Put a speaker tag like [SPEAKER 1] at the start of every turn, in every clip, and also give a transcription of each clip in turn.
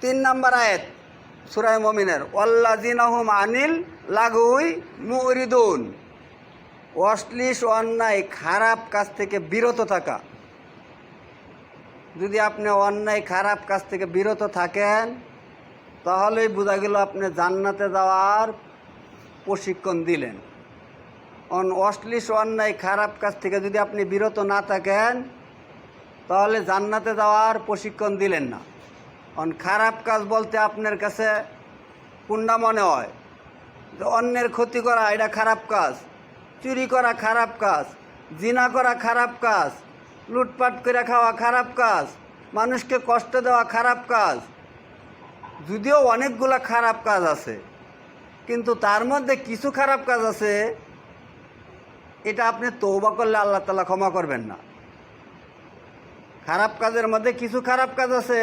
[SPEAKER 1] 3 নম্বর আয়াত সূরা মুমিনের, ওয়াল্লাযিনা হুম আনিল লাগুই মুরিদুন। অশ্লীল অন্যায় খারাপ কাজ থেকে বিরত থাকা। যদি আপনি অন্যায় খারাপ কাজ থেকে বিরত থাকেন তাহলেই বোঝা গেল আপনি জান্নাতে যাওয়ার প্রশিক্ষণ দিলেন। অশ্লীল অন্যায় খারাপ কাজ থেকে যদি আপনি বিরত না থাকেন তাহলে জান্নাতে যাওয়ার প্রশিক্ষণ দিলেন না। খারাপ কাজ বলতে আপনার কাছে কোনটা মনে হয়? যে অন্যের ক্ষতি করা এটা খারাপ কাজ, চুরি করা খারাপ কাজ, জিনা করা খারাপ কাজ, লুটপাট করে খাওয়া খারাপ কাজ, মানুষকে কষ্ট দেওয়া খারাপ কাজ। যদিও অনেকগুলা খারাপ কাজ আছে, কিন্তু তার মধ্যে কিছু খারাপ কাজ আছে এটা আপনি তওবা করলে আল্লাহ তাআলা ক্ষমা করবেন না। খারাপ কাজের মধ্যে কিছু খারাপ কাজ আছে,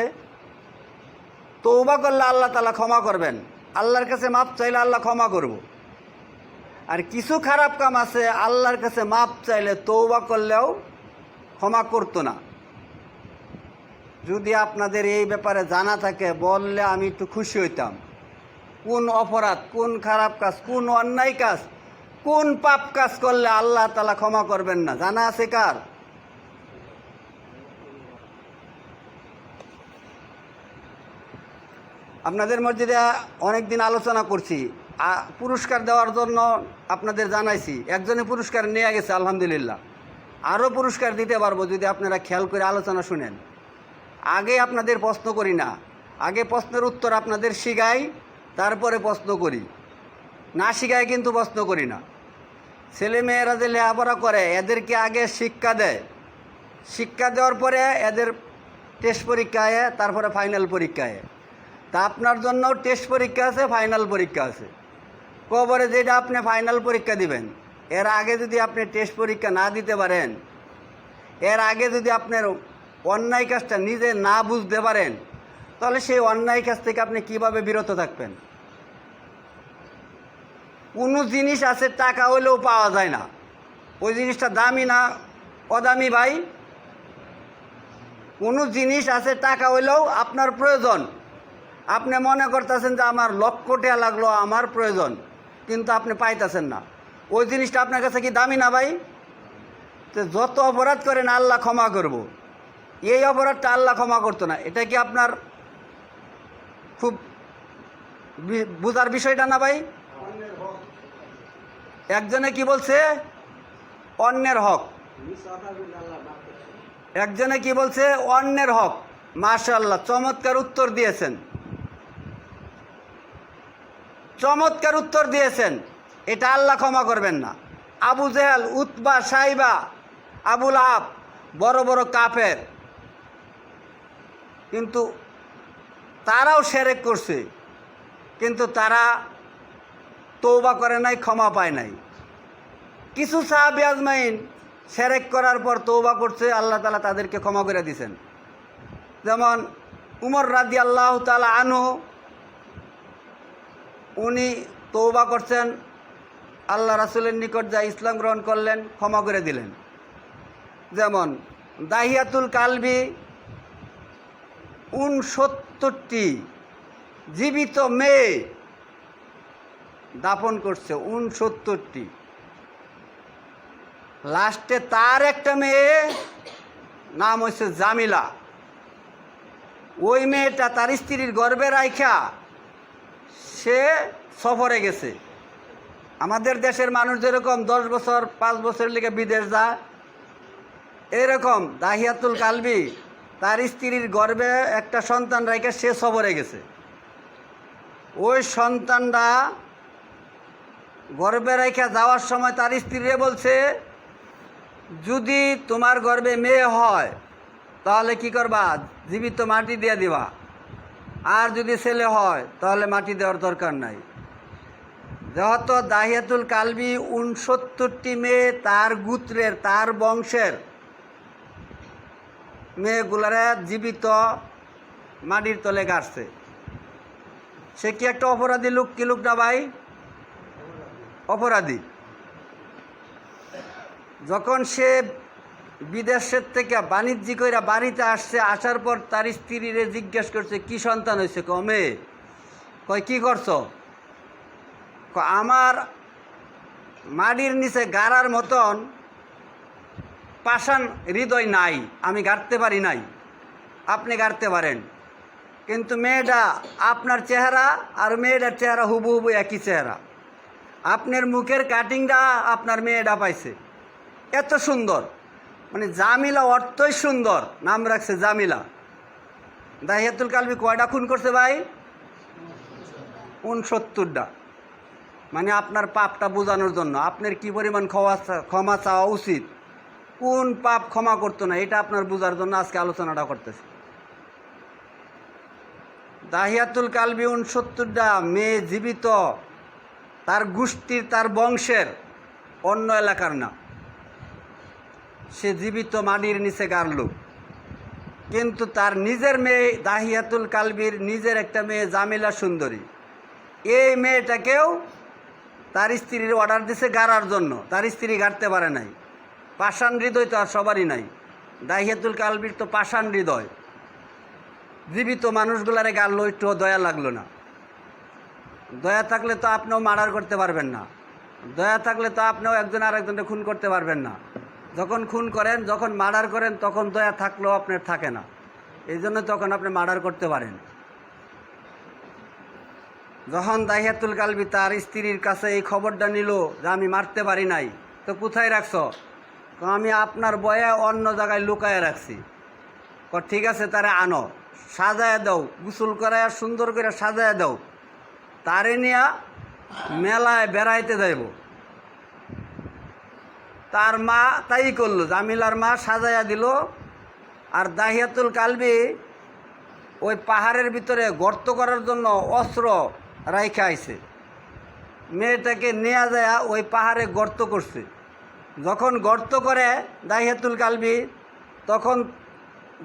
[SPEAKER 1] তওবা করলে আল্লাহ তাআলা ক্ষমা করবেন, আল্লাহর কাছে মাপ চাইলে আল্লাহ ক্ষমা করব। আর কিছু খারাপ কাম আছে আল্লাহর কাছে মাপ চাইলে তওবা করলেও ক্ষমা করতো না। যদি আপনাদের এই ব্যাপারে জানা থাকে বললে আমি একটু খুশি হইতাম। কোন অপরাধ, কোন খারাপ কাজ, কোন অন্যায় কাজ, কোন পাপ কাজ করলে আল্লাহ তাআলা ক্ষমা করবেন না, জানা আছে কার? আপনাদের মসজিদে অনেক দিন আলোচনা করছি, পুরস্কার দেওয়ার জন্য আপনাদের জানাইছি। একজনে পুরস্কার নিয়ে গেছে আলহামদুলিল্লাহ, আরও পুরস্কার দিতে পারবো যদি আপনারা খেয়াল করে আলোচনা শুনেন। আগে আপনাদের প্রশ্ন করি না, আগে প্রশ্নের উত্তর আপনাদের শিখাই, তারপরে প্রশ্ন করি। না শিখাই কিন্তু প্রশ্ন করি না। ছেলেমেয়েরা যে লেখাপড়া করে এদেরকে আগে শিক্ষা দেয়, শিক্ষা দেওয়ার পরে এদের টেস্ট পরীক্ষায়, তারপরে ফাইনাল পরীক্ষায়। তা আপনার জন্য টেস্ট পরীক্ষা আছে, ফাইনাল পরীক্ষা আছে। কবরে যেটা আপনি ফাইনাল পরীক্ষা দিবেন, এর আগে যদি আপনি টেস্ট পরীক্ষা না দিতে পারেন, এর আগে যদি আপনার অন্যায় কাজটা নিজে না বুঝতে পারেন, তাহলে সেই অন্যায় কাজ থেকে আপনি কিভাবে বিরত থাকবেন? কোনো জিনিস আছে টাকা হইলেও পাওয়া যায় না, ওই জিনিসটা দামি না অদামি ভাই? কোনো জিনিস আছে টাকা হইলেও আপনার প্রয়োজন, আপনি মনে করতেছেন যে আমার লক্ষ টাকা লাগলো, আমার প্রয়োজন, কিন্তু আপনি পাইতেছেন না। ওই জিনিসটা আপনার কাছে কি দামি না ভাই? তো যত অপরাধ করেন আল্লাহ ক্ষমা করব, এই অপরাধটা আল্লাহ ক্ষমা করতো না। এটা কি আপনার খুব বুঝার বিষয়টা না ভাই? একজনে কি বলছে? অন্যের হক। একজনে কি বলছে? অন্যের হক। মাশাআল্লাহ, চমৎকার উত্তর দিয়েছেন, চমৎকার উত্তর দিয়েছেন। এটা আল্লাহ ক্ষমা করবেন না। আবু জেহেল, উতবা, সাইবা, আবুল আহাব বড় বড় কাফের, কিন্তু তারাও শিরক করছে, কিন্তু তারা তওবা করে নাই, ক্ষমা পায় নাই। কিছু সাহাবী আজমাইন শিরক করার পর তওবা করছে, আল্লাহ তাআলা তাদেরকে ক্ষমা করে দিয়েছেন। যেমন উমর রাদিয়াল্লাহু তাআলা আনহু, উনি তওবা করছেন, আল্লাহ রাসূলের নিকট যা ইসলাম গ্রহণ করলেন, ক্ষমা করে দিলেন। যেমন দাহিয়াতুল কালবি 69টি জীবিত মেয়ে দাফন করছে, 69টি। লাস্টে তার একটা মেয়ে নাম হচ্ছে জামিলা, ওই মেয়েটা তার স্ত্রীর গর্ভে রাইখা সে সফরে গেছে। আমাদের দেশের মানুষ যেরকম 10 বছর 5 বছর লেগে বিদেশ যায়, এরকম দাহিয়াতুল কালবি তার স্ত্রীর গর্ভে একটা সন্তান রাইখা সে সফরে গেছে। ওই সন্তানটা গর্ভে রাইখা যাওয়ার সময় তার স্ত্রীরে বলছে, যদি তোমার গর্ভে মেয়ে হয় তাহলে কি করবা? জীবিত মাটি দিয়ে দিবা, আর যদি ছেলে হয় তাহলে মাটি দেওয়ার দরকার নাই। যেহেতু দাহিয়াতুল কালবি 69টি মেয়ে তার গোত্রের, তার বংশের মেয়েগুলারে জীবিত মাটির তলে গাড়ছে, সে কি একটা অপরাধী লোক? কি লোক না ভাই? অপরাধী। যখন সে বিদেশের থেকে বাণিজ্যিক কইরা বাড়িতে আসছে, আসার পর তার স্ত্রীরে জিজ্ঞেস করছে কি সন্তান হয়েছে, কমে কয় কি করছো, আমার মাটির নিচে গাড়ার মতন পাষাণ হৃদয় নাই, আমি গাড়তে পারি নাই, আপনি গাড়তে পারেন। কিন্তু মেয়েটা আপনার চেহারা আর মেয়েটার চেহারা হুবহু একই চেহারা, আপনার মুখের কাটিংটা আপনার মেয়েটা পাইছে, এত সুন্দর। মানে জামিলা অর্থই সুন্দর, নাম রাখছে জামিলা। দাহিয়াতুল কালবি কয়টা খুন করছে ভাই? 69টা। মানে আপনার পাপটা বোঝানোর জন্য আপনার কি পরিমাণ ক্ষমা চাওয়া উচিত, কোন পাপ ক্ষমা করতো না, এটা আপনার বোঝার জন্য আজকে আলোচনাটা করতেছে। দাহিয়াতুল কালবি 69টা মেয়ে জীবিত, তার গোষ্ঠীর তার বংশের, অন্য এলাকার না। সে জীবিত মাটির নিচে গাড়ল, কিন্তু তার নিজের মেয়ে দাহিয়াতুল কালবির নিজের একটা মেয়ে জামিলা সুন্দরী, এই মেয়েটাকেও তার স্ত্রীর অর্ডার দিছে গাড়ার জন্য, তার স্ত্রী গাড়তে পারে নাই। পাষাণ হৃদয় তো আর সবারই নাই, দাহিয়াতুল কালবির তো পাষাণ হৃদয়। জীবিত মানুষগুলারে গাড়লো, একটু দয়া লাগলো না। দয়া থাকলে তো আপনিও মার্ডার করতে পারবেন না, দয়া থাকলে তো আপনিও একজন আরেকজনকে খুন করতে পারবেন না। যখন খুন করেন, যখন মার্ডার করেন, তখন দয়া থাকলেও আপনার থাকে না, এই জন্য তখন আপনি মার্ডার করতে পারেন। যখন দাহিয়াতুল কালবি তার স্ত্রীর কাছে এই খবরটা নিল যে আমি মারতে পারি নাই, তো কোথায় রাখছো, আমি আপনার বয়ে অন্য জায়গায় লুকায় রাখছি। ঠিক আছে, তারে আনো, সাজায় দাও, গোসল করায় সুন্দর করে সাজায় দাও, তারে নিয়ে মেলায় বেড়াইতে যাইব। তার মা তাই করলো, জামিলার মা সাজাইয়া দিল। আর দাহিয়াতুল কালবি ওই পাহাড়ের ভিতরে গর্ত করার জন্য অস্ত্র রাইখা আইছে, মেয়েটাকে নেওয়া যায় ওই পাহাড়ে গর্ত করছে। যখন গর্ত করে দাহিয়াতুল কালবি, তখন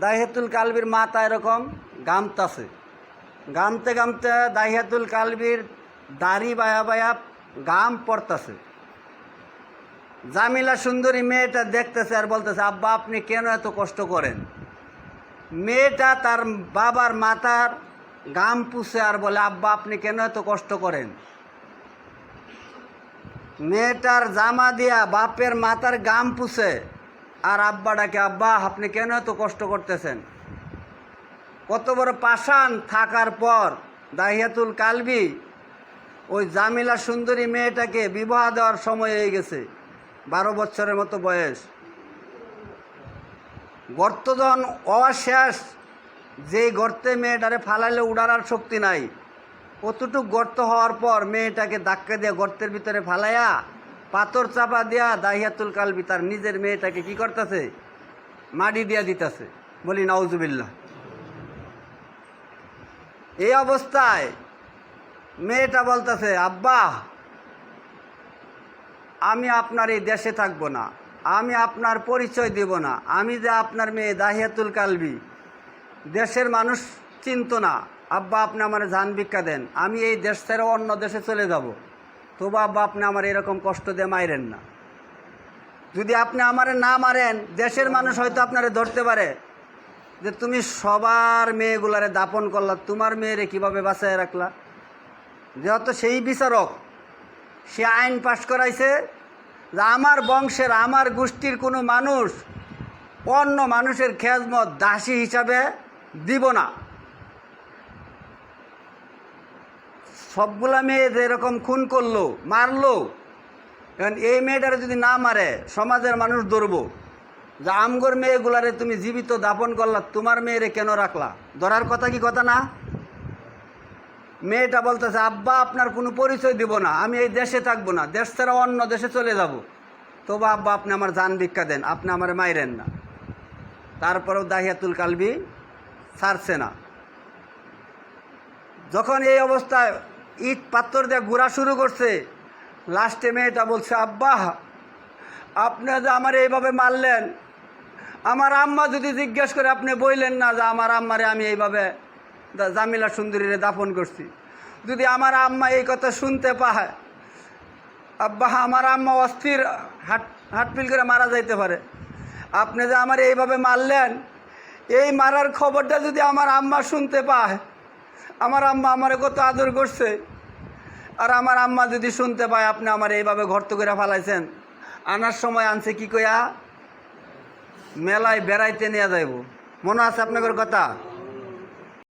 [SPEAKER 1] দাহিয়াতুল কালবির মাথা এরকম গামতাছে, গামতে গামতে দাহিয়াতুল কালবির দাড়ি বায়া বায়া গাম পড়তাছে। জামিলা সুন্দরী মেয়েটা দেখতেছে আর বলতেছে, আব্বা আপনি কেন এত কষ্ট করেন? মেয়েটা তার বাবার মাথার গাম পুষে আর বলে, আব্বা আপনি কেন এত কষ্ট করেন? মেয়েটার জামা দিয়া বাপের মাথার গাম পুষে আর আব্বাটাকে, আব্বা আপনি কেন এত কষ্ট করতেছেন? কত বড় পাষাণ থাকার পর দাহিয়াতুল কালবি ওই জামিলা সুন্দরী মেয়েটাকে বিবাহ দেওয়ার সময় হয়ে গেছে, 12 বছরের মতো বয়স। গর্ত যখন হওয়া শেষ, যেই গর্তে মেয়েটারে ফালাইলে উড়ার আর শক্তি নাই, কতটুক গর্ত হওয়ার পর মেয়েটাকে ধাক্কা দিয়ে গর্তের ভিতরে ফালাইয়া পাথর চাপা দিয়া দাহিয়াতুল কালবি তার নিজের মেয়েটাকে কি করতেছে, মাটি দিয়া দিতেছে। বলি নাউজুবিল্লাহ। এই অবস্থায় মেয়েটা বলতেছে, আব্বা আমি আপনার এই দেশে থাকবো না, আমি আপনার পরিচয় দেব না, আমি যে আপনার মেয়ে দাহিয়াতুল কালবি, দেশের মানুষ চিনত না, আব্বা আপনি আমার জান ভিক্ষা দেন, আমি এই দেশ ছেড়ে অন্য দেশে চলে যাব। তবু আব্বা আপনি আমার এরকম কষ্ট দিয়ে মাইরেন না। যদি আপনি আমারে না মারেন, দেশের মানুষ হয়তো আপনারে ধরতে পারে যে তুমি সবার মেয়েগুলারে দাপন করলা, তোমার মেয়েরে কিভাবে বাঁচায় রাখলা। যেহেতু সেই বিচারক, সে আইন পাশ করাইছে যে আমার বংশের, আমার গোষ্ঠীর কোনো মানুষ অন্য মানুষের খেজমত দাসী হিসাবে দিব না। সবগুলা মেয়ে যেরকম খুন করলো, মারলো, কারণ এই মেয়েটারে যদি না মারে সমাজের মানুষ ধরবো যে আমগর মেয়েগুলারে তুমি জীবিত দাপন করলা, তোমার মেয়েরে কেন রাখলা, ধরার কথা কি কথা না? মেয়েটা বলতেছে, আব্বা আপনার কোনো পরিচয় দিব না, আমি এই দেশে থাকবো না, দেশ ছাড়া অন্য দেশে চলে যাব। তবু আব্বা আপনি আমার জান ভিক্ষা দেন, আপনি আমার মাইরেন না। তারপরেও দাহিয়াতুল কালবি ছাড়ছে না। যখন এই অবস্থায় ইট পাথর দিয়ে ঘোরা শুরু করছে, লাস্টে মেয়েটা বলছে, আব্বা আপনি যে আমার এইভাবে মারলেন, আমার আম্মা যদি জিজ্ঞেস করে আপনি বললেন না যে আমার আম্মারে আমি এইভাবে জামিলা সুন্দরীরে দাফন করছি। যদি আমার আম্মা এই কথা শুনতে পায়, আব্বা আমার আম্মা অস্থির হাটপিল করে মারা যাইতে পারে। আপনি যে আমার এইভাবে মারলেন, এই মারার খবরটা যদি আমার আম্মা শুনতে পায়, আমার আম্মা আমারে কত আদর করছে, আর আমার আম্মা যদি শুনতে পায় আপনি আমার এইভাবে ঘর্ত করে ফেলাইছেন, আনার সময় আনছে কি কইয়া মেলায় বেড়াইতে নিয়ে যাইব, মনে আছে আপনাদের কথা?